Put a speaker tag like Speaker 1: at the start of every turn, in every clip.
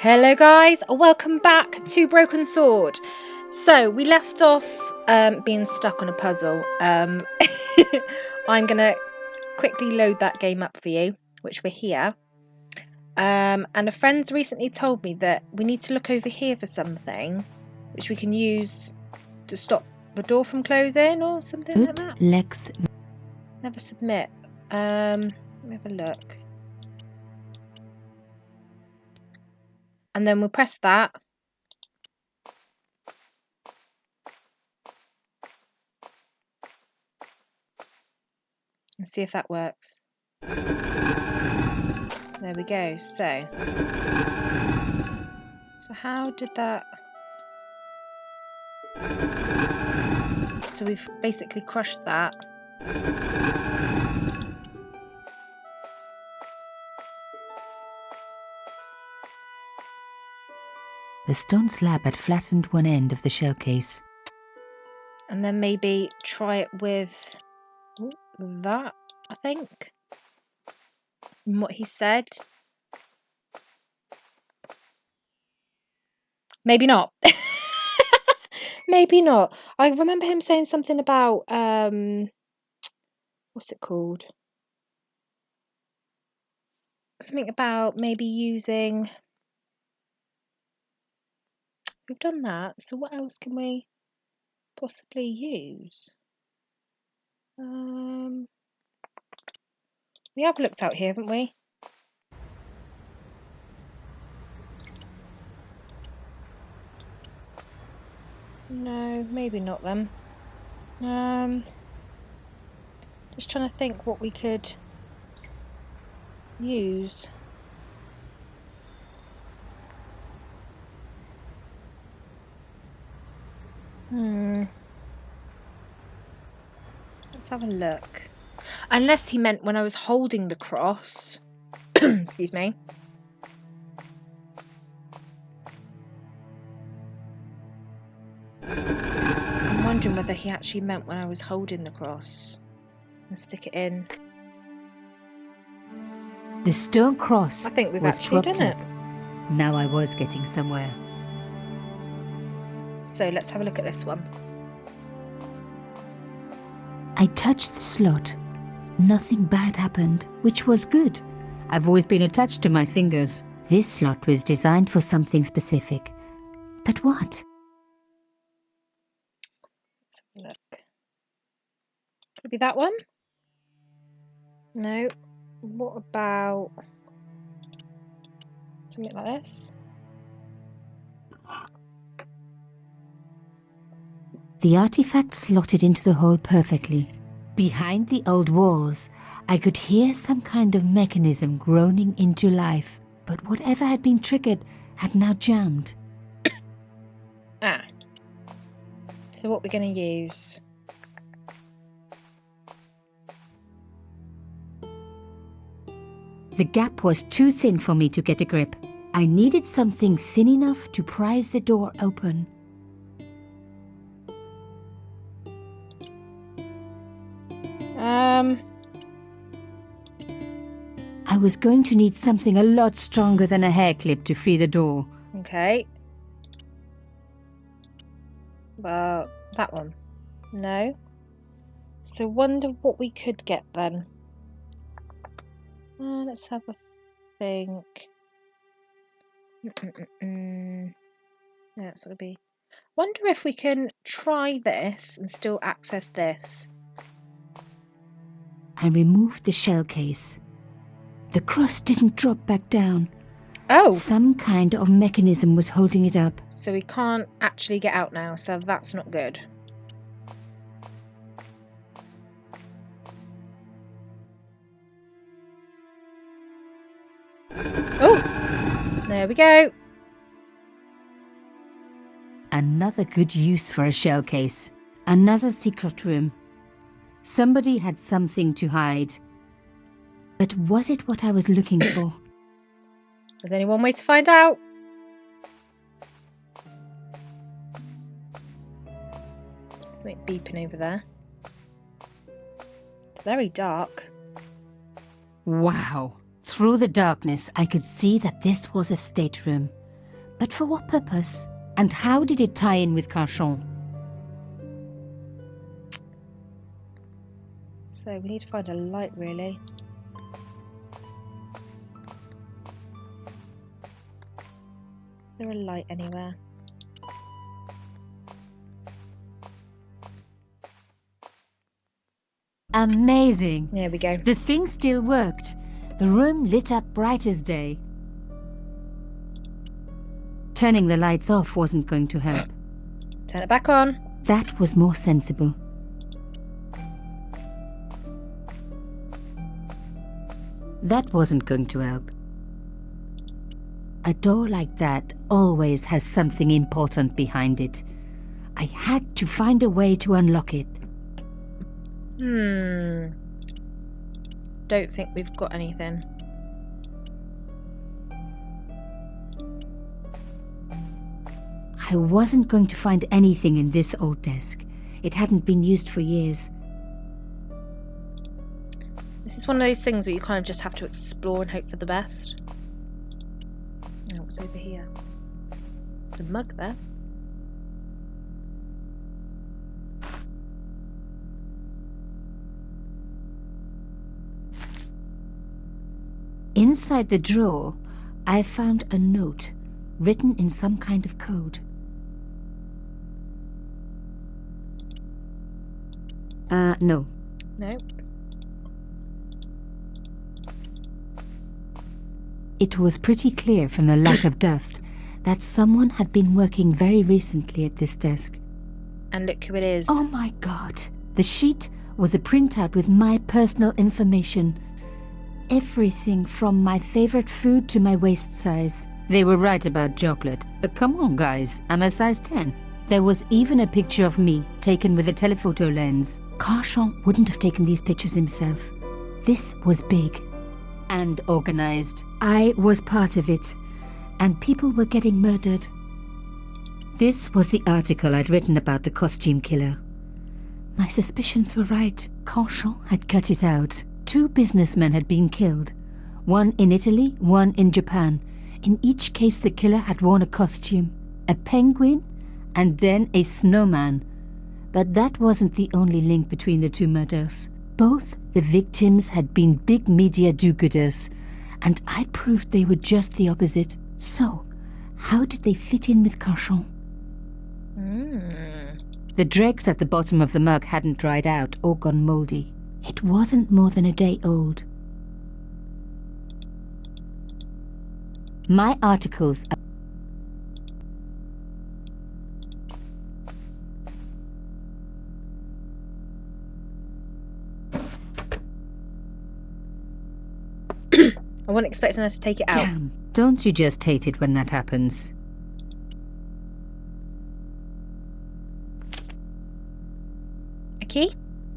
Speaker 1: Hello guys, welcome back to Broken Sword. So we left off being stuck on a puzzle. I'm gonna quickly load that game up for you, which we're here. And a friend's recently told me that we need to look over here for something which we can use to stop the door from closing or something like that.
Speaker 2: Lex.
Speaker 1: Never submit. Let me have a look. And then we'll press that. And see if that works. There we go. So how did that... So we've basically crushed that.
Speaker 2: The stone slab had flattened one end of the shell case.
Speaker 1: And then maybe try it with that, I think. From what he said. Maybe not. Maybe not. I remember him saying something about what's it called? Something about maybe using... We've done that, so what else can we possibly use? We have looked out here, haven't we? No, maybe not then. Just trying to think what we could use. Let's have a look. Unless he meant when I was holding the cross. Excuse me. I'm wondering whether he actually meant when I was holding the cross. And stick it in.
Speaker 2: The stone cross
Speaker 1: I think we've
Speaker 2: was
Speaker 1: actually
Speaker 2: propped
Speaker 1: done it.
Speaker 2: up. Now I was getting somewhere.
Speaker 1: So let's have a look at this one.
Speaker 2: I touched the slot. Nothing bad happened, which was good. I've always been attached to my fingers. This slot was designed for something specific. But what?
Speaker 1: Let's have a look. Could it be that one? No. What about something like this?
Speaker 2: The artifact slotted into the hole perfectly. Behind the old walls, I could hear some kind of mechanism groaning into life, but whatever had been triggered had now jammed.
Speaker 1: So what we're going to use?
Speaker 2: The gap was too thin for me to get a grip. I needed something thin enough to prise the door open. I was going to need something a lot stronger than a hair clip to free the door.
Speaker 1: Okay. Well, that one. No. So wonder what we could get then. Let's have a think. Yeah, it's gotta be. Wonder if we can try this and still access this.
Speaker 2: I removed the shell case. The cross didn't drop back down.
Speaker 1: Oh!
Speaker 2: Some kind of mechanism was holding it up.
Speaker 1: So we can't actually get out now, so that's not good. Oh! There we go.
Speaker 2: Another good use for a shell case. Another secret room. Somebody had something to hide. But was it what I was looking for?
Speaker 1: There's only one way to find out. Something beeping over there. It's very dark.
Speaker 2: Wow. Through the darkness, I could see that this was a stateroom. But for what purpose? And how did it tie in with Carchon?
Speaker 1: So we need to find a light, really. Is there a light anywhere?
Speaker 2: Amazing!
Speaker 1: There we go.
Speaker 2: The thing still worked. The room lit up bright as day. Turning the lights off wasn't going to help.
Speaker 1: Turn it back on.
Speaker 2: That was more sensible. That wasn't going to help. A door like that always has something important behind it. I had to find a way to unlock it.
Speaker 1: Don't think we've got anything.
Speaker 2: I wasn't going to find anything in this old desk. It hadn't been used for years.
Speaker 1: This is one of those things where you kind of just have to explore and hope for the best. Oh, what's over here? There's a mug there.
Speaker 2: Inside the drawer, I found a note written in some kind of code. No.
Speaker 1: No.
Speaker 2: It was pretty clear from the lack of dust that someone had been working very recently at this desk.
Speaker 1: And look who it is.
Speaker 2: Oh my God! The sheet was a printout with my personal information. Everything from my favorite food to my waist size. They were right about chocolate. But come on, guys, I'm a size 10. There was even a picture of me, taken with a telephoto lens. Carchon wouldn't have taken these pictures himself. This was big and organized. I was part of it, and people were getting murdered. This was the article I'd written about the costume killer. My suspicions were right. Carchon had cut it out. 2 businessmen had been killed. One in Italy, one in Japan. In each case, the killer had worn a costume. A penguin, and then a snowman. But that wasn't the only link between the 2 murders. Both the victims had been big media do-gooders, and I proved they were just the opposite. So, how did they fit in with Carchon? The dregs at the bottom of the mug hadn't dried out or gone mouldy. It wasn't more than a day old. My articles...
Speaker 1: I wasn't expecting us to take it out.
Speaker 2: Damn, don't you just hate it when that happens?
Speaker 1: A key?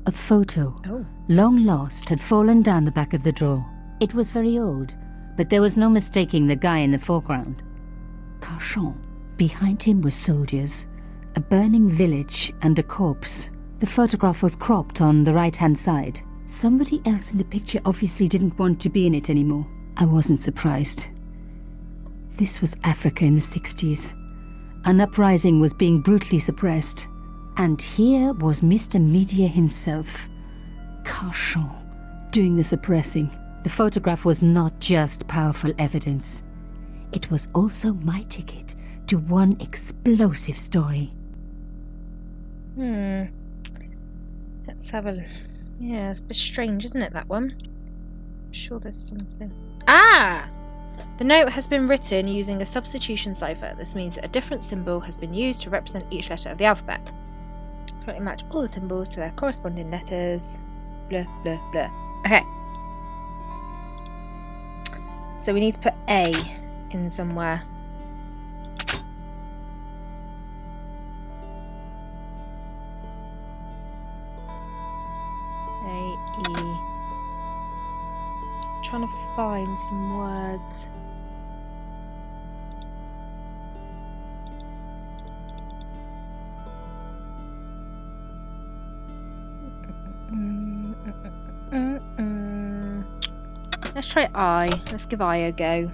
Speaker 2: A photo,
Speaker 1: Oh.
Speaker 2: long lost, had fallen down the back of the drawer. It was very old, but there was no mistaking the guy in the foreground. Carchon. Behind him were soldiers, a burning village and a corpse. The photograph was cropped on the right-hand side. Somebody else in the picture obviously didn't want to be in it anymore. I wasn't surprised. This was Africa in the 60s. An uprising was being brutally suppressed. And here was Mr. Media himself, Carchon, doing the suppressing. The photograph was not just powerful evidence. It was also my ticket to one explosive story.
Speaker 1: Let's have a... Yeah, it's a bit strange, isn't it, that one? I'm sure there's something... Ah! The note has been written using a substitution cipher. This means that a different symbol has been used to represent each letter of the alphabet. Correctly match all the symbols to their corresponding letters. Blah, blah, blah. Okay. So we need to put A in somewhere. A-E. Trying to find some words. Let's try I. Let's give I a go.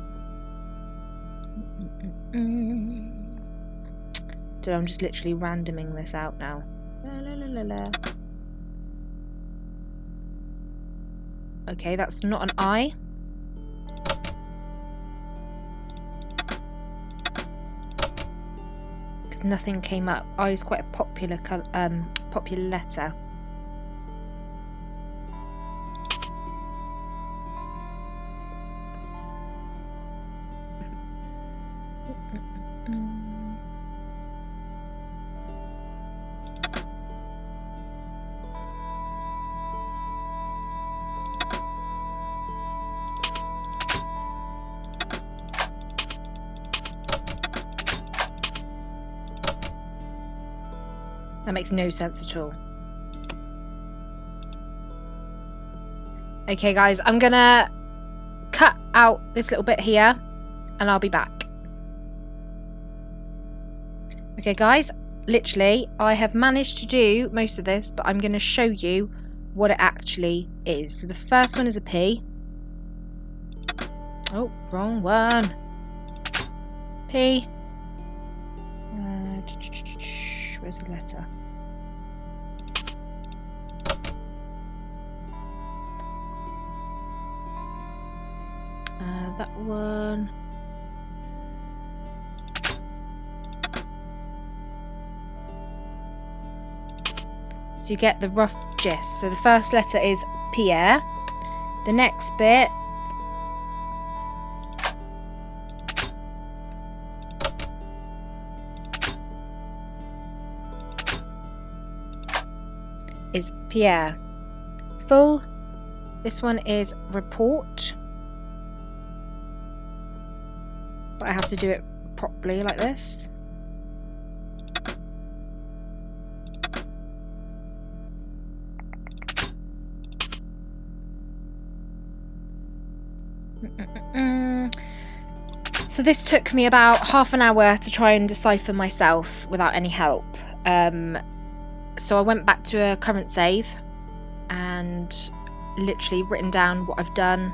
Speaker 1: So I'm just literally randoming this out now. La, la, la, la, la. Okay, that's not an eye. Because nothing came up. I is quite a popular popular letter. That makes no sense at all. Okay, guys, I'm gonna cut out this little bit here and I'll be back. Okay, guys, literally, I have managed to do most of this, but I'm going to show you what it actually is. So the first one is a P. Oh, wrong one. P. Where's the letter? That one. So you get the rough gist. So the first letter is Pierre. The next bit is Pierre. Full. This one is report. But I have to do it properly like this. So this took me about half an hour to try and decipher myself without any help. So I went back to a current save and literally written down what I've done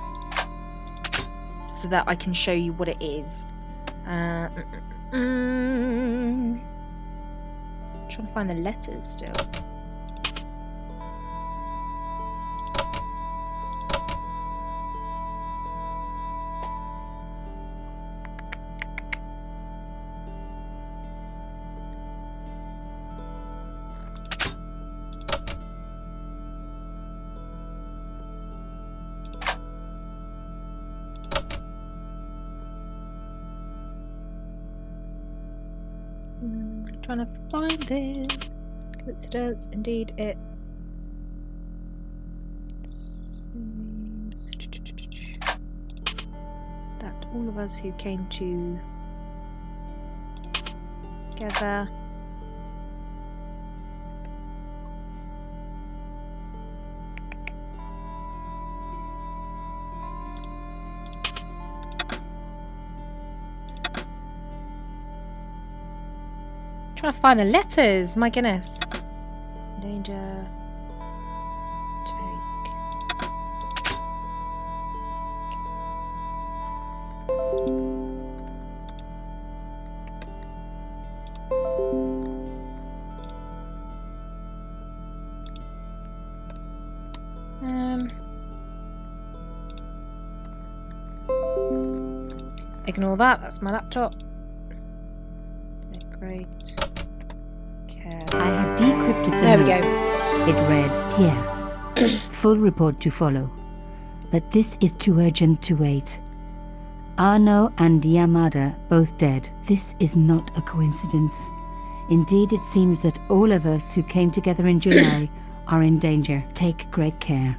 Speaker 1: so that I can show you what it is. Trying to find the letters still. Trying to find this. Coincidence, indeed it seems that all of us who came together trying to find the letters, my goodness. Danger. Take. Ignore that, that's my laptop. Great.
Speaker 2: I had decrypted the
Speaker 1: There we
Speaker 2: note.
Speaker 1: go.
Speaker 2: It read, Pierre, full report to follow. But this is too urgent to wait. Arno and Yamada both dead. This is not a coincidence. Indeed, it seems that all of us who came together in July are in danger. Take great care.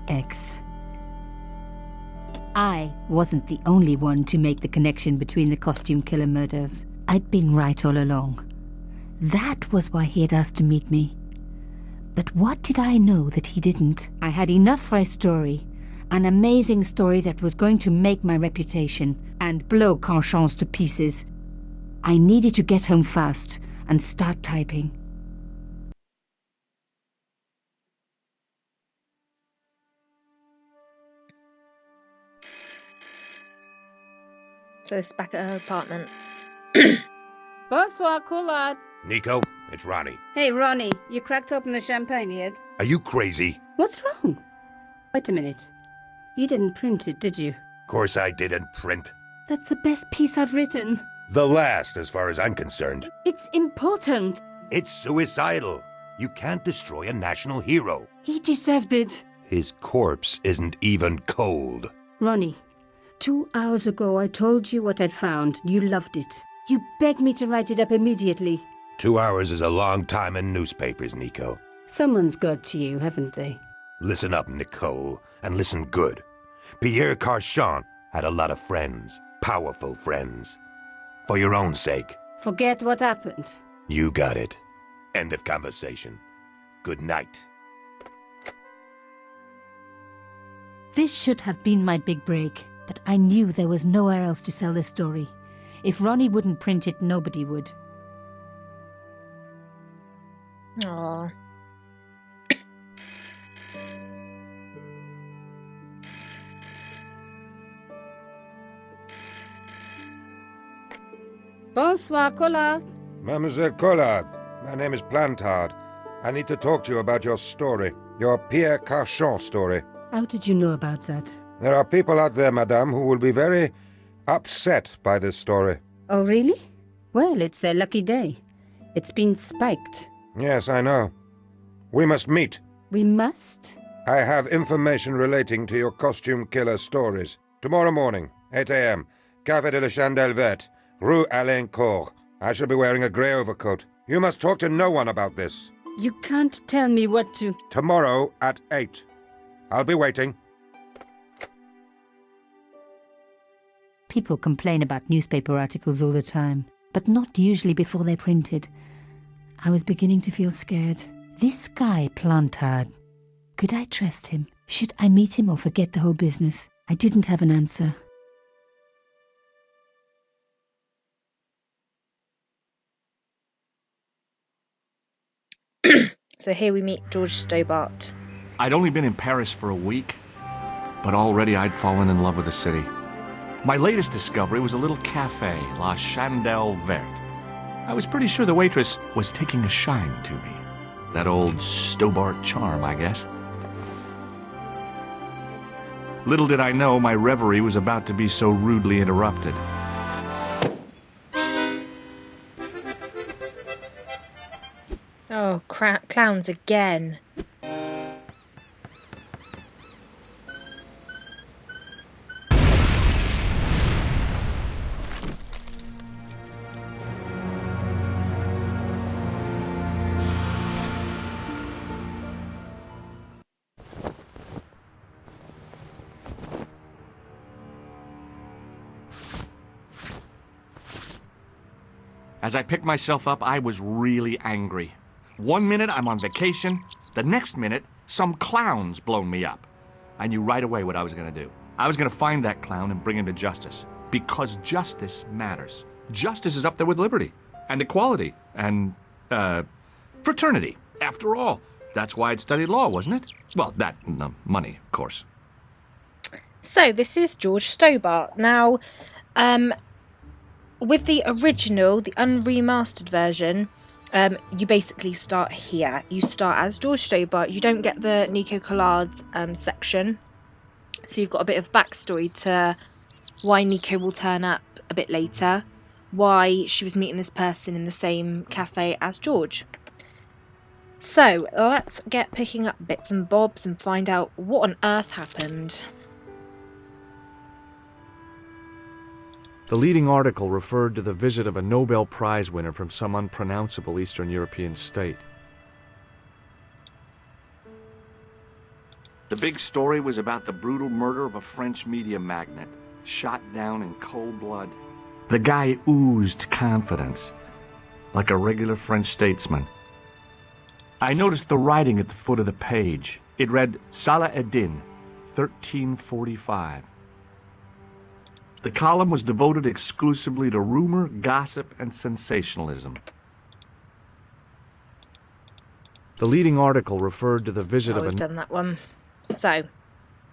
Speaker 2: X. I wasn't the only one to make the connection between the costume killer murders. I'd been right all along. That was why he had asked to meet me. But what did I know that he didn't? I had enough for a story. An amazing story that was going to make my reputation and blow Conscience to pieces. I needed to get home fast and start typing.
Speaker 1: So it's back at her apartment.
Speaker 3: Bonsoir, Collard.
Speaker 4: Nico, it's Ronnie.
Speaker 3: Hey, Ronnie, you cracked open the champagne yet?
Speaker 4: Are you crazy?
Speaker 3: What's wrong? Wait a minute. You didn't print it, did you?
Speaker 4: Course I didn't print.
Speaker 3: That's the best piece I've written.
Speaker 4: The last, as far as I'm concerned.
Speaker 3: It's important.
Speaker 4: It's suicidal. You can't destroy a national hero.
Speaker 3: He deserved it.
Speaker 4: His corpse isn't even cold.
Speaker 3: Ronnie, 2 hours ago I told you what I'd found. You loved it. You begged me to write it up immediately.
Speaker 4: 2 hours is a long time in newspapers, Nico.
Speaker 3: Someone's got to you, haven't they?
Speaker 4: Listen up, Nicole, and listen good. Pierre Carchon had a lot of friends. Powerful friends. For your own sake.
Speaker 3: Forget what happened.
Speaker 4: You got it. End of conversation. Good night.
Speaker 2: This should have been my big break, but I knew there was nowhere else to sell this story. If Ronnie wouldn't print it, nobody would.
Speaker 1: Aww.
Speaker 3: Bonsoir, Collard.
Speaker 5: Mademoiselle Collard, my name is Plantard. I need to talk to you about your story. Your Pierre Carchon story.
Speaker 3: How did you know about that?
Speaker 5: There are people out there, madame, who will be very upset by this story.
Speaker 3: Oh, really? Well, it's their lucky day. It's been spiked.
Speaker 5: Yes, I know. We must meet.
Speaker 3: We must?
Speaker 5: I have information relating to your costume killer stories. Tomorrow morning, 8 a.m., Café de la Chandelle Verte, Rue Alain Court. I shall be wearing a grey overcoat. You must talk to no one about this.
Speaker 3: You can't tell me what to...
Speaker 5: Tomorrow at 8. I'll be waiting.
Speaker 2: People complain about newspaper articles all the time, but not usually before they're printed. I was beginning to feel scared. This guy, Plantard, could I trust him? Should I meet him or forget the whole business? I didn't have an answer.
Speaker 1: So here we meet George Stobart.
Speaker 6: I'd only been in Paris for a week, but already I'd fallen in love with the city. My latest discovery was a little cafe, La Chandelle Verte. I was pretty sure the waitress was taking a shine to me. That old Stobart charm, I guess. Little did I know my reverie was about to be so rudely interrupted.
Speaker 1: Oh, clowns again.
Speaker 6: As I picked myself up, I was really angry. 1 minute I'm on vacation, the next minute some clown's blown me up. I knew right away what I was going to do. I was going to find that clown and bring him to justice. Because justice matters. Justice is up there with liberty and equality and, fraternity. After all, that's why I'd studied law, wasn't it? Well, that and the money, of course.
Speaker 1: So this is George Stobart. Now, with the original, the unremastered version, you basically start here. You start as George Stobart. You don't get the Nico Collard's section. So you've got a bit of backstory to why Nico will turn up a bit later, why she was meeting this person in the same cafe as George. So let's get picking up bits and bobs and find out what on earth happened.
Speaker 7: The leading article referred to the visit of a Nobel Prize winner from some unpronounceable Eastern European state. The big story was about the brutal murder of a French media magnate, shot down in cold blood. The guy oozed confidence, like a regular French statesman. I noticed the writing at the foot of the page. It read, Salah Eddin, 1345. The column was devoted exclusively to rumor, gossip, and sensationalism. The leading article referred to the visit of
Speaker 1: we've done that one. So,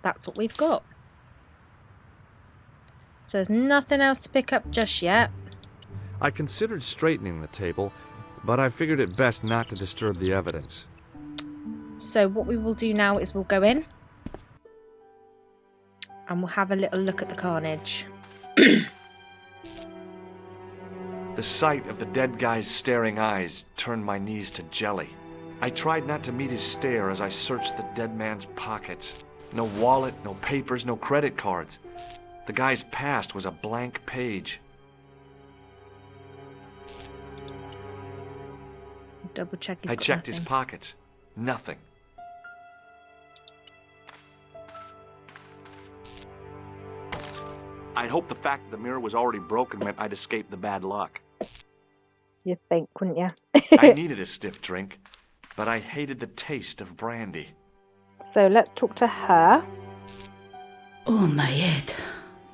Speaker 1: that's what we've got. So there's nothing else to pick up just yet.
Speaker 7: I considered straightening the table, but I figured it best not to disturb the evidence.
Speaker 1: So what we will do now is we'll go in and we'll have a little look at the carnage.
Speaker 7: The sight of the dead guy's staring eyes turned my knees to jelly. I tried not to meet his stare as I searched the dead man's pockets. No wallet, no papers, no credit cards. The guy's past was a blank page.
Speaker 1: Double check
Speaker 7: I checked his pockets. Nothing. I'd hoped the fact that the mirror was already broken meant I'd escaped the bad luck.
Speaker 1: You'd think, wouldn't you?
Speaker 7: I needed a stiff drink, but I hated the taste of brandy.
Speaker 1: So let's talk to her.
Speaker 2: Oh, my head.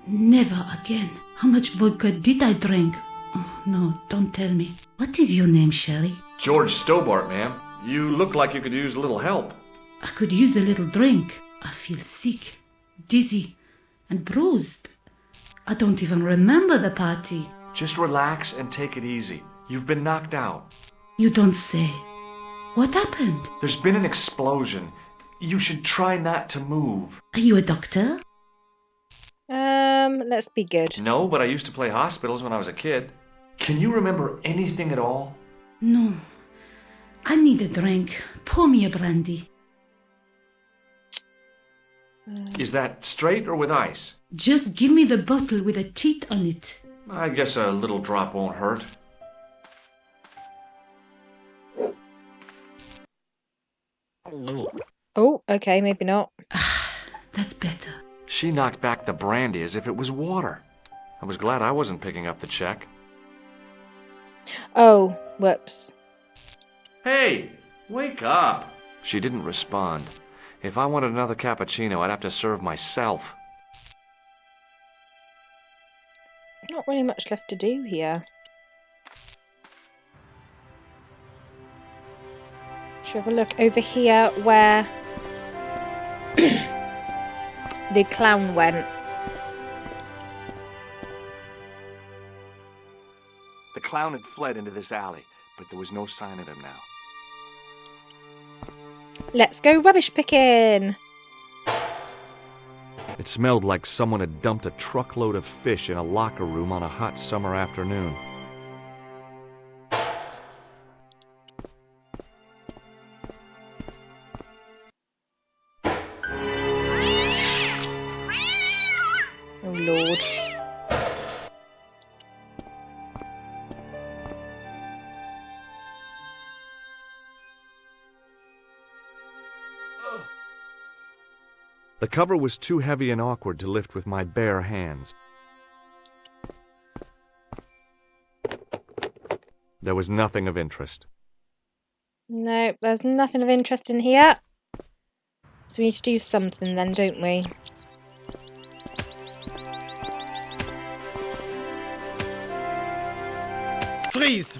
Speaker 2: Never again. How much vodka did I drink? Oh, no, don't tell me. What is your name, Sherry?
Speaker 7: George Stobart, ma'am. You look like you could use a little help.
Speaker 2: I could use a little drink. I feel sick, dizzy, and bruised. I don't even remember the party.
Speaker 7: Just relax and take it easy. You've been knocked out.
Speaker 2: You don't say. What happened?
Speaker 7: There's been an explosion. You should try not to move.
Speaker 2: Are you a doctor?
Speaker 1: Let's be good.
Speaker 7: No, but I used to play hospitals when I was a kid. Can you remember anything at all?
Speaker 2: No. I need a drink. Pour me a brandy.
Speaker 7: Is that straight or with ice?
Speaker 2: Just give me the bottle with a teat on it.
Speaker 7: I guess a little drop won't hurt.
Speaker 1: Oh, okay, maybe not.
Speaker 2: That's better.
Speaker 7: She knocked back the brandy as if it was water. I was glad I wasn't picking up the check.
Speaker 1: Oh, whoops.
Speaker 7: Hey, wake up! She didn't respond. If I wanted another cappuccino, I'd have to serve myself.
Speaker 1: There's not really much left to do here. Should we have a look over here where the clown went?
Speaker 7: The clown had fled into this alley, but there was no sign of him now.
Speaker 1: Let's go rubbish picking!
Speaker 7: It smelled like someone had dumped a truckload of fish in a locker room on a hot summer afternoon.
Speaker 1: Oh, Lord.
Speaker 7: The cover was too heavy and awkward to lift with my bare hands. There was nothing of interest.
Speaker 1: No, there's nothing of interest in here. So we need to do something then, don't we?
Speaker 8: Freeze!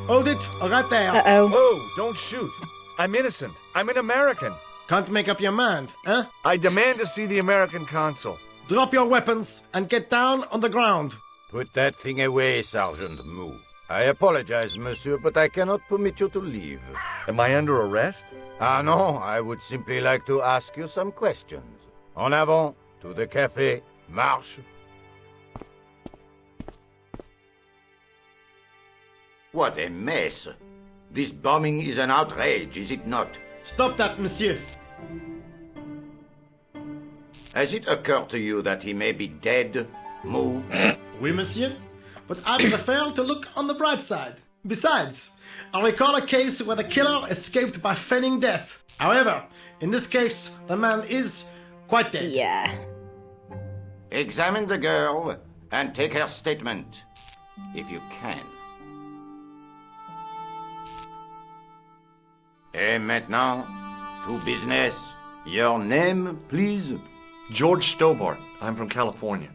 Speaker 8: Hold it, right there.
Speaker 1: Uh-oh.
Speaker 7: Oh, don't shoot. I'm innocent. I'm an American.
Speaker 8: Can't make up your mind, huh?
Speaker 7: I demand to see the American consul.
Speaker 8: Drop your weapons and get down on the ground.
Speaker 9: Put that thing away, Sergeant Moo. I apologize, monsieur, but I cannot permit you to leave.
Speaker 7: Am I under arrest?
Speaker 9: Ah, no, I would simply like to ask you some questions. En avant, to the café, marche. What a mess. This bombing is an outrage, is it not?
Speaker 8: Stop that, monsieur.
Speaker 9: Has it occurred to you that he may be dead, Moo?
Speaker 8: Oui, monsieur. But I prefer to look on the bright side. Besides, I recall a case where the killer escaped by feigning death. However, in this case, the man is quite dead.
Speaker 1: Yeah.
Speaker 9: Examine the girl and take her statement, if you can. Et maintenant, to business. Your name, please?
Speaker 7: George Stobart. I'm from California.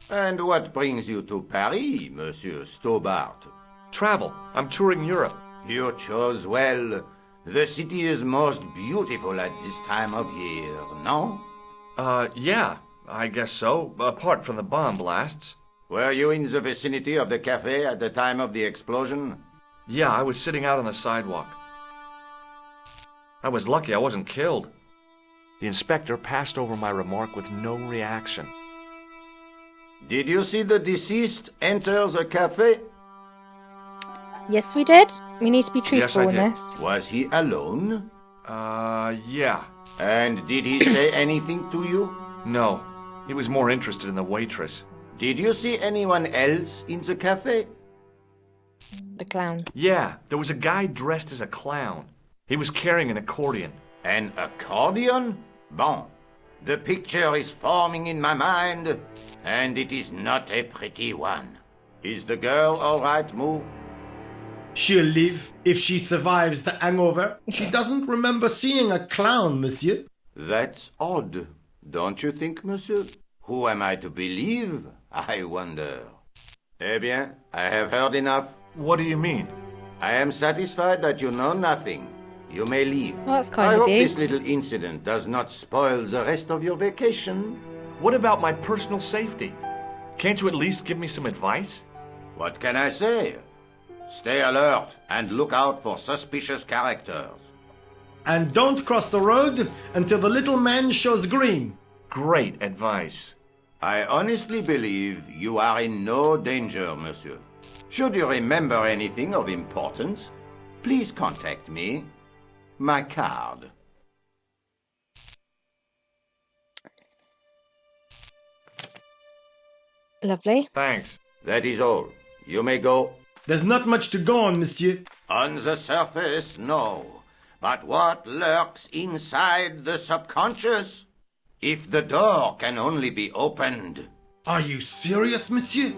Speaker 9: And what brings you to Paris, Monsieur Stobart?
Speaker 7: Travel. I'm touring Europe.
Speaker 9: You chose well. The city is most beautiful at this time of year, no?
Speaker 7: Yeah, I guess so, apart from the bomb blasts.
Speaker 9: Were you in the vicinity of the cafe at the time of the explosion?
Speaker 7: Yeah, I was sitting out on the sidewalk. I was lucky I wasn't killed. The inspector passed over my remark with no reaction.
Speaker 9: Did you see the deceased enter the cafe?
Speaker 1: Yes, we did. We need to be
Speaker 7: Yes,
Speaker 1: truthful
Speaker 7: I
Speaker 1: in
Speaker 7: did.
Speaker 1: this.
Speaker 9: Was he alone?
Speaker 7: Yeah.
Speaker 9: And did he say anything to you?
Speaker 7: No. He was more interested in the waitress.
Speaker 9: Did you see anyone else in the cafe?
Speaker 1: The clown.
Speaker 7: Yeah, there was a guy dressed as a clown. He was carrying an accordion.
Speaker 9: An accordion? Bon. The picture is forming in my mind, and it is not a pretty one. Is the girl all right, Moo?
Speaker 8: She'll live if she survives the hangover. She doesn't remember seeing a clown, monsieur.
Speaker 9: That's odd, don't you think, monsieur? Who am I to believe, I wonder? Eh bien, I have heard enough.
Speaker 7: What do you mean?
Speaker 9: I am satisfied that you know nothing. You may leave.
Speaker 1: Well, that's kind
Speaker 9: I
Speaker 1: of
Speaker 9: hope
Speaker 1: you.
Speaker 9: this little incident does not spoil the rest of your vacation.
Speaker 7: What about my personal safety? Can't you at least give me some advice?
Speaker 9: What can I say? Stay alert and look out for suspicious characters.
Speaker 8: And don't cross the road until the little man shows green.
Speaker 7: Great advice.
Speaker 9: I honestly believe you are in no danger, monsieur. Should you remember anything of importance, please contact me. My card.
Speaker 1: Lovely.
Speaker 7: Thanks.
Speaker 9: That is all. You may go.
Speaker 8: There's not much to go on, monsieur.
Speaker 9: On the surface, no. But what lurks inside the subconscious? If the door can only be opened.
Speaker 8: Are you serious, monsieur?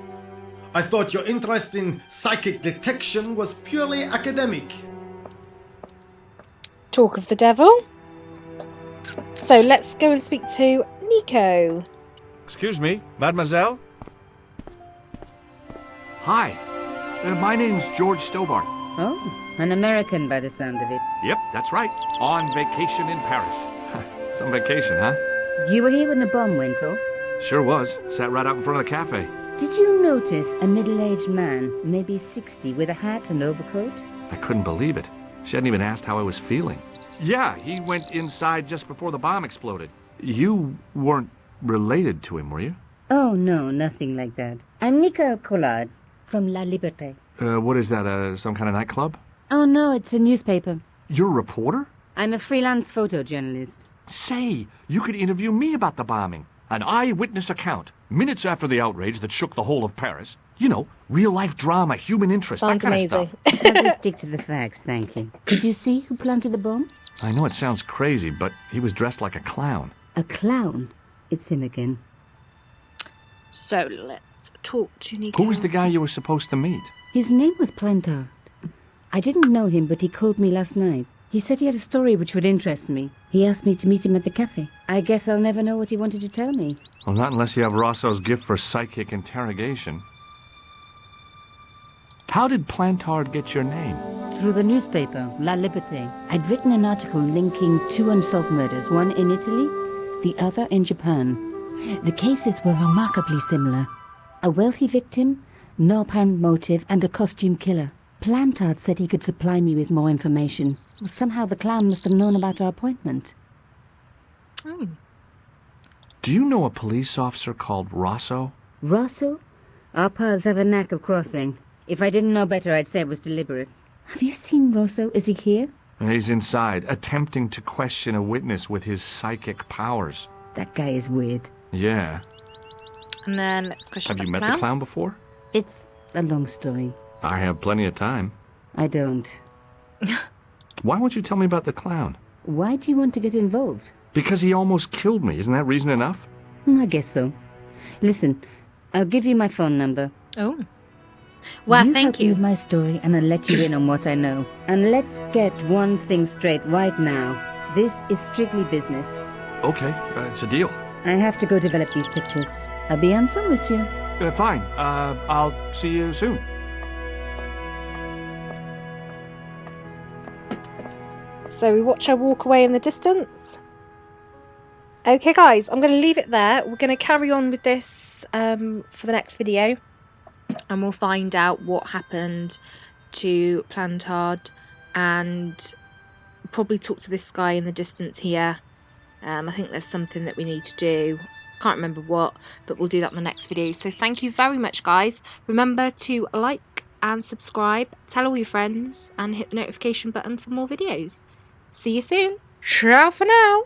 Speaker 8: I thought your interest in psychic detection was purely academic.
Speaker 1: Talk of the devil. So let's go and speak to Nico.
Speaker 7: Excuse me, mademoiselle? Hi. My name's George Stobart.
Speaker 3: Oh, an American by the sound of it.
Speaker 7: Yep, that's right. On vacation in Paris. Some vacation, huh?
Speaker 3: You were here when the bomb went off?
Speaker 7: Sure was. Sat right out in front of the cafe.
Speaker 3: Did you notice a middle-aged man, maybe 60, with a hat and overcoat?
Speaker 7: I couldn't believe it. She hadn't even asked how I was feeling. Yeah, he went inside just before the bomb exploded. You weren't related to him, were you?
Speaker 3: Oh, no, nothing like that. I'm Nicole Collard from La Liberté.
Speaker 7: What is that, some kind of nightclub?
Speaker 3: Oh, no, it's a newspaper.
Speaker 7: You're a reporter?
Speaker 3: I'm a freelance photojournalist.
Speaker 7: Say, you could interview me about the bombing. An eyewitness account, minutes after the outrage that shook the whole of Paris. You know, real-life drama, human interest,
Speaker 1: Sounds
Speaker 7: that kind
Speaker 1: amazing.
Speaker 7: of stuff.
Speaker 3: I'll just stick to the facts, thank you. Did you see who planted the bomb?
Speaker 7: I know it sounds crazy, but he was dressed like a clown.
Speaker 3: A clown. It's him again.
Speaker 1: So let's talk to Nico.
Speaker 7: Who was the guy you were supposed to meet?
Speaker 3: His name was Plantard. I didn't know him, but he called me last night. He said he had a story which would interest me. He asked me to meet him at the cafe. I guess I'll never know what he wanted to tell me.
Speaker 7: Well, not unless you have Rosso's gift for psychic interrogation. How did Plantard get your name?
Speaker 3: Through the newspaper, La Liberté. I'd written an article linking two unsolved murders, one in Italy, the other in Japan. The cases were remarkably similar. A wealthy victim, no apparent motive, and a costume killer. Plantard said he could supply me with more information. Somehow the clown must have known about our appointment.
Speaker 1: Oh.
Speaker 7: Do you know a police officer called Rosso?
Speaker 3: Rosso? Our paths have a knack of crossing. If I didn't know better, I'd say it was deliberate. Have you seen Rosso? Is he here?
Speaker 7: He's inside, attempting to question a witness with his psychic powers.
Speaker 3: That guy is weird.
Speaker 7: Yeah.
Speaker 1: And then let's question
Speaker 7: Have you
Speaker 1: about
Speaker 7: met the clown before?
Speaker 3: It's a long story.
Speaker 7: I have plenty of time.
Speaker 3: I don't.
Speaker 7: Why won't you tell me about the clown?
Speaker 3: Why do you want to get involved?
Speaker 7: Because he almost killed me. Isn't that reason enough?
Speaker 3: I guess so. Listen, I'll give you my phone number.
Speaker 1: Oh. Well,
Speaker 3: you
Speaker 1: thank
Speaker 3: help me
Speaker 1: you.
Speaker 3: with my story and I'll let you in on what I know. And let's get one thing straight right now. This is strictly business.
Speaker 7: Okay, it's a deal.
Speaker 3: I have to go develop these pictures. I'll be on phone, monsieur.
Speaker 7: Fine. I'll see you soon.
Speaker 1: So we watch her walk away in the distance. Okay guys, I'm going to leave it there. We're going to carry on with this for the next video, and we'll find out what happened to Plantard, and probably talk to this guy in the distance here. I think there's something that we need to do. Can't remember what, but we'll do that in the next video. So thank you very much guys. Remember to like and subscribe, tell all your friends, and hit the notification button for more videos. See you soon. Ciao for now.